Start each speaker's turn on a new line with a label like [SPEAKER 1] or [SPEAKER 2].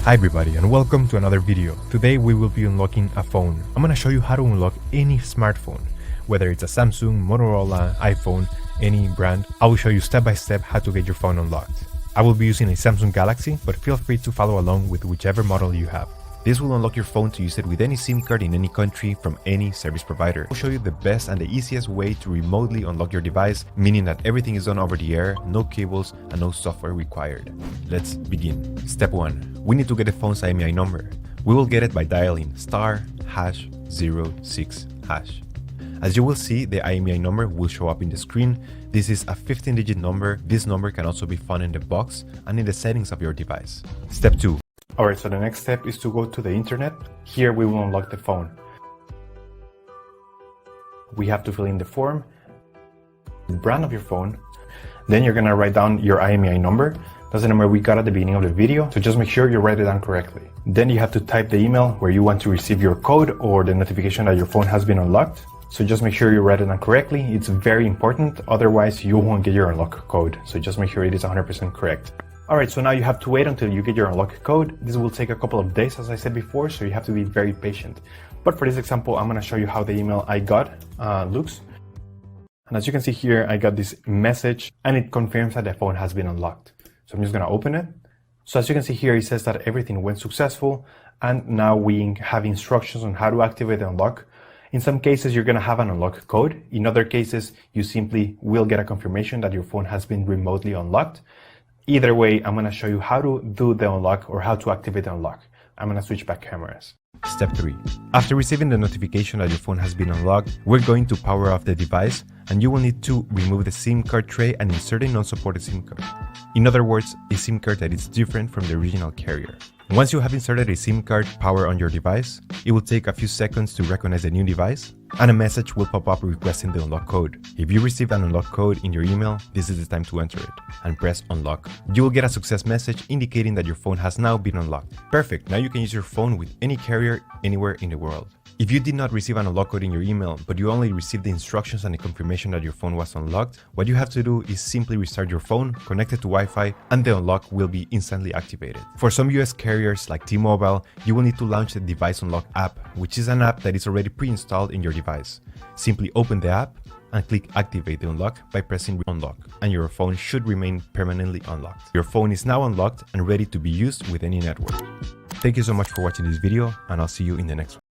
[SPEAKER 1] Hi everybody and welcome to another video. Today we will be unlocking a phone. I'm gonna show you how to unlock any smartphone, whether it's a Samsung, Motorola, iPhone, any brand. I will show you step by step how to get your phone unlocked. I will be using a Samsung Galaxy, but feel free to follow along with whichever model you have. This will unlock your phone to use it with any SIM card in any country from any service provider. I'll show you the best and the easiest way to remotely unlock your device, meaning that everything is done over the air, no cables and no software required. Let's begin. Step 1. We need to get the phone's IMEI number. We will get it by dialing *#06#. As you will see, the IMEI number will show up in the screen. This is a 15-digit number. This number can also be found in the box and in the settings of your device. Step 2. Alright, so the next step is to go to the internet. Here we will unlock the phone. We have to fill in the form, the brand of your phone. Then you're gonna write down your IMEI number. That's the number we got at the beginning of the video, so just make sure you write it down correctly. Then you have to type the email where you want to receive your code or the notification that your phone has been unlocked. So just make sure you write it down correctly. It's very important, otherwise you won't get your unlock code. So just make sure it is 100% correct. Alright, so now you have to wait until you get your unlock code. This will take a couple of days, as I said before, so you have to be very patient. But for this example, I'm going to show you how the email I got looks. And as you can see here, I got this message and it confirms that the phone has been unlocked. So I'm just going to open it. So as you can see here, it says that everything went successful, and now we have instructions on how to activate the unlock. In some cases, you're going to have an unlock code. In other cases, you simply will get a confirmation that your phone has been remotely unlocked. Either way, I'm going to show you how to do the unlock or how to activate the unlock. I'm going to switch back cameras. Step 3. After receiving the notification that your phone has been unlocked, we're going to power off the device, and you will need to remove the SIM card tray and insert a non-supported SIM card. In other words, a SIM card that is different from the original carrier. Once you have inserted a SIM card power on your device, it will take a few seconds to recognize the new device, and a message will pop up requesting the unlock code. If you receive an unlock code in your email, this is the time to enter it and press unlock. You will get a success message indicating that your phone has now been unlocked. Perfect, now you can use your phone with any carrier anywhere in the world. If you did not receive an unlock code in your email, but you only received the instructions and the confirmation that your phone was unlocked, what you have to do is simply restart your phone, connect it to Wi-Fi, and the unlock will be instantly activated. For some US carriers like T-Mobile, you will need to launch the Device Unlock app, which is an app that is already pre-installed in your device. Simply open the app and click Activate the Unlock by pressing Unlock, and your phone should remain permanently unlocked. Your phone is now unlocked and ready to be used with any network. Thank you so much for watching this video, and I'll see you in the next one.